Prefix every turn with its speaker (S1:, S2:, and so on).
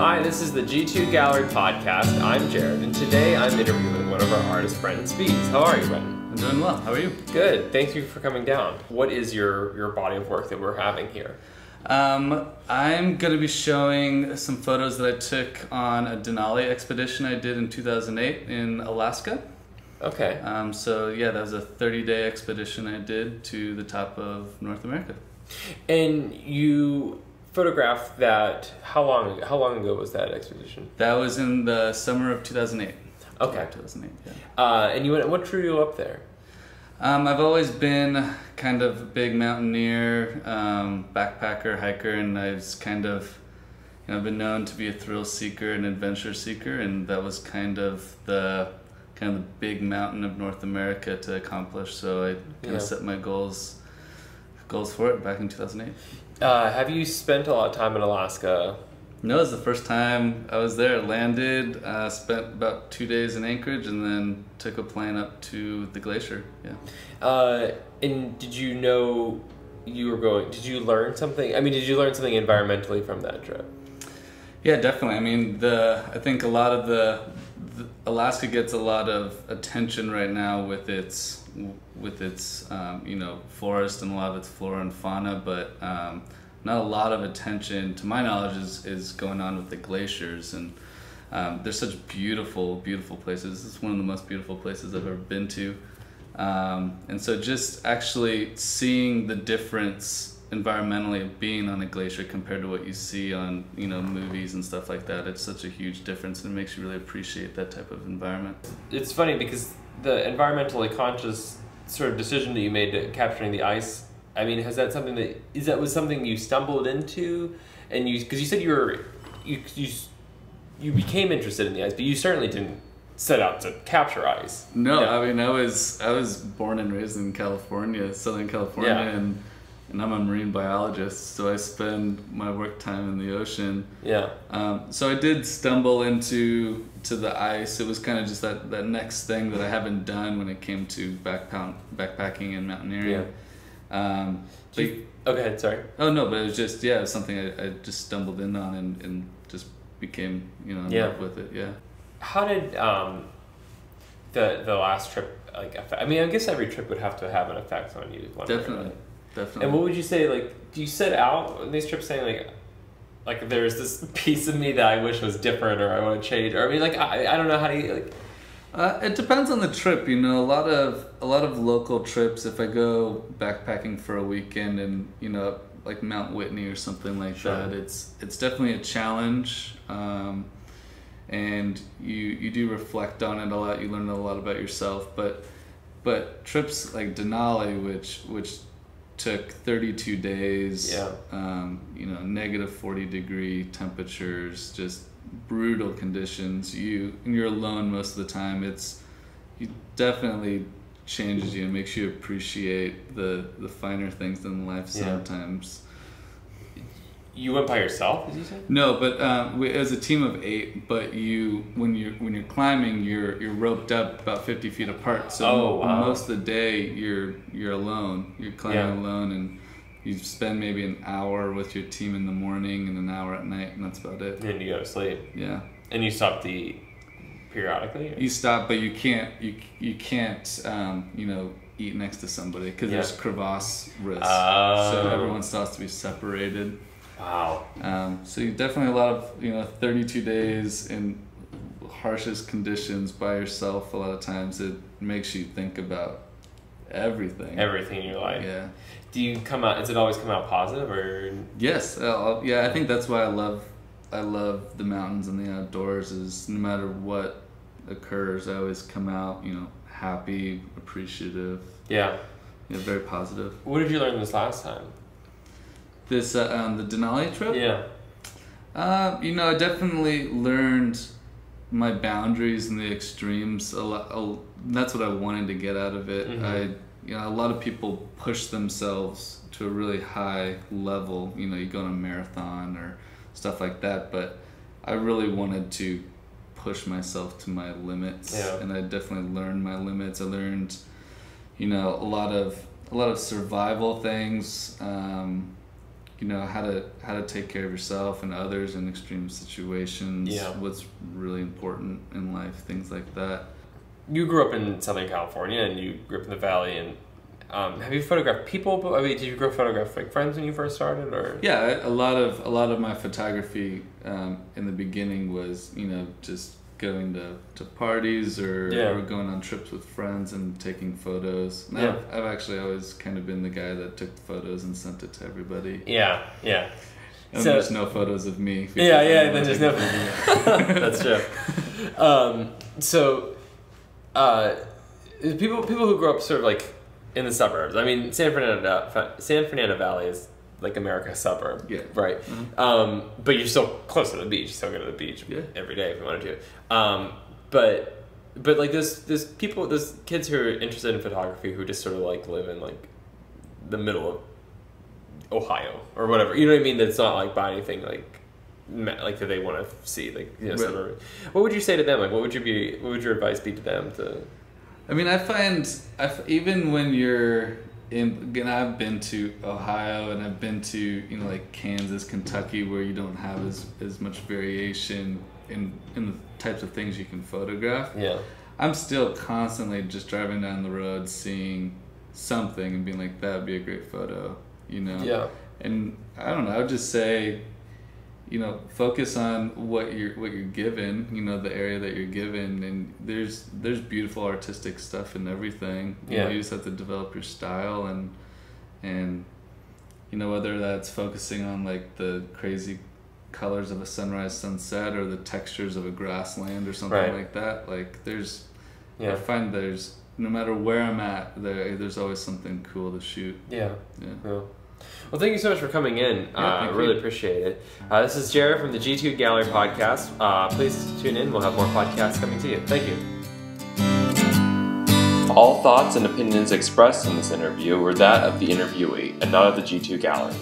S1: Hi, this is the G2 Gallery Podcast. I'm Jared, and today I'm interviewing one of our artists, Brenton Spies. How are you, Brenton?
S2: I'm doing well. How are you?
S1: Good. Thank you for coming down. What is your body of work that we're having here?
S2: I'm going to be showing some photos that I took on a Denali expedition I did in 2008 in Alaska.
S1: Okay.
S2: So yeah, that was a 30-day expedition I did to the top of North America. And
S1: you photographed that, how long ago was that expedition?
S2: That was in the summer of 2008.
S1: Okay.
S2: 2008, yeah.
S1: And what drew you up there?
S2: I've always been kind of a big mountaineer, backpacker, hiker, and I've kind of, been known to be a thrill seeker and adventure seeker, and that was kind of the big mountain of North America to accomplish. So I kind of set my goals for it back in 2008.
S1: Have you spent a lot of time in Alaska?
S2: No, it was the first time I was there. Landed, spent about 2 days in Anchorage, and then took a plane up to the glacier. Yeah.
S1: And did you know you were going? Did you learn something? I mean, did you learn something environmentally from that trip?
S2: Yeah, definitely. I mean, I think a lot of the Alaska gets a lot of attention right now with its forest and a lot of its flora and fauna, but not a lot of attention, to my knowledge, is going on with the glaciers, and they're such beautiful places. This is one of the most beautiful places I've ever been to, and so just actually seeing the difference environmentally of being on a glacier compared to what you see on movies and stuff like that, it's such a huge difference, and it makes you really appreciate that type of environment.
S1: It's funny because the environmentally conscious sort of decision that you made to capturing the ice, I mean, was something you stumbled into, and because you said you became interested in the ice, but you certainly didn't set out to capture ice.
S2: No, I mean, I was born and raised in California, Southern California, and I'm a marine biologist, so I spend my work time in the ocean. Yeah. So I did stumble into the ice. It was kind of just that next thing that I haven't done when it came to backpacking and mountaineering. Yeah.
S1: Okay, ahead, sorry.
S2: Oh no, but it was just it was something I just stumbled in on and just became in love with it. Yeah. How
S1: did the last trip affect? I mean, I guess every trip would have to have an effect on you.
S2: Definitely.
S1: And what would you say, do you set out on these trips saying like there's this piece of me that I wish was different, or I want to change, or I mean, I don't know, how do you
S2: it depends on the trip. A lot of local trips, if I go backpacking for a weekend and like Mount Whitney or something like that, it's definitely a challenge, and you do reflect on it a lot. You learn a lot about yourself, but trips like Denali, which took 32 days, negative 40-degree temperatures, just brutal conditions. You're alone most of the time. It definitely changes you and makes you appreciate the finer things in life sometimes.
S1: You went by yourself, did you say?
S2: No, but it was a team of 8. But when you're climbing, you're roped up about 50 feet apart. So most of the day you're alone. You're climbing alone, and you spend maybe an hour with your team in the morning and an hour at night, and that's about it.
S1: And you go to sleep.
S2: Yeah.
S1: And you stop to eat periodically? Or?
S2: You stop, but you can't eat next to somebody because there's crevasse risk. So everyone starts to be separated.
S1: Wow.
S2: So you definitely a lot of 32 days in harshest conditions by yourself. A lot of times it makes you think about everything
S1: in your life.
S2: Yeah.
S1: Do you come out? Does it always come out positive, or?
S2: Yes. I think that's why I love the mountains and the outdoors. Is no matter what occurs, I always come out happy, appreciative.
S1: Yeah.
S2: Very positive.
S1: What did you learn this last time?
S2: The Denali trip?
S1: Yeah.
S2: I definitely learned my boundaries and the extremes a lot. That's what I wanted to get out of it. Mm-hmm. A lot of people push themselves to a really high level. You go on a marathon or stuff like that, but I really wanted to push myself to my limits, and I definitely learned my limits. I learned, a lot of survival things. you know, how to take care of yourself and others in extreme situations.
S1: Yeah.
S2: What's really important in life, things like that.
S1: You grew up in Southern California, and you grew up in the Valley, and have you photographed people? I mean, did you photograph like friends when you first started, or?
S2: Yeah, a lot of my photography in the beginning was, you know, just going to parties or going on trips with friends and taking photos. And I've actually always kind of been the guy that took photos and sent it to everybody.
S1: Yeah.
S2: And there's no photos of me.
S1: Then there's no. That's true. People who grow up sort of like in the suburbs. I mean, San Fernando Valley is like America's suburb, right? Mm-hmm. But you're still close to the beach. You still go to the beach every day if you wanted to. But like there's people, there's kids who are interested in photography who just sort of like live in like the middle of Ohio or whatever. You know what I mean? That's not like by anything like that they want to see, like, you know, suburban. What would you say to them? Like, what would your advice be to them?
S2: I mean, I find even when you're in, I've been to Ohio and I've been to, you know, like Kansas, Kentucky, where you don't have as much variation in the types of things you can photograph.
S1: Yeah.
S2: I'm still constantly just driving down the road, seeing something and being like, that would be a great photo, you know?
S1: Yeah.
S2: And I don't know, I would just say, you know, focus on what you're given, you know, the area that you're given, and there's beautiful artistic stuff in everything. You know, you just have to develop your style and you know, whether that's focusing on like the crazy colors of a sunrise, sunset, or the textures of a grassland or something like that. Like I find there's, no matter where I'm at, there's always something cool to shoot.
S1: Yeah. Well, thank you so much for coming in. I really appreciate it. This is Jared from the G2 Gallery podcast. Please tune in. We'll have more podcasts coming to you. Thank you. All thoughts and opinions expressed in this interview were that of the interviewee and not of the G2 Gallery.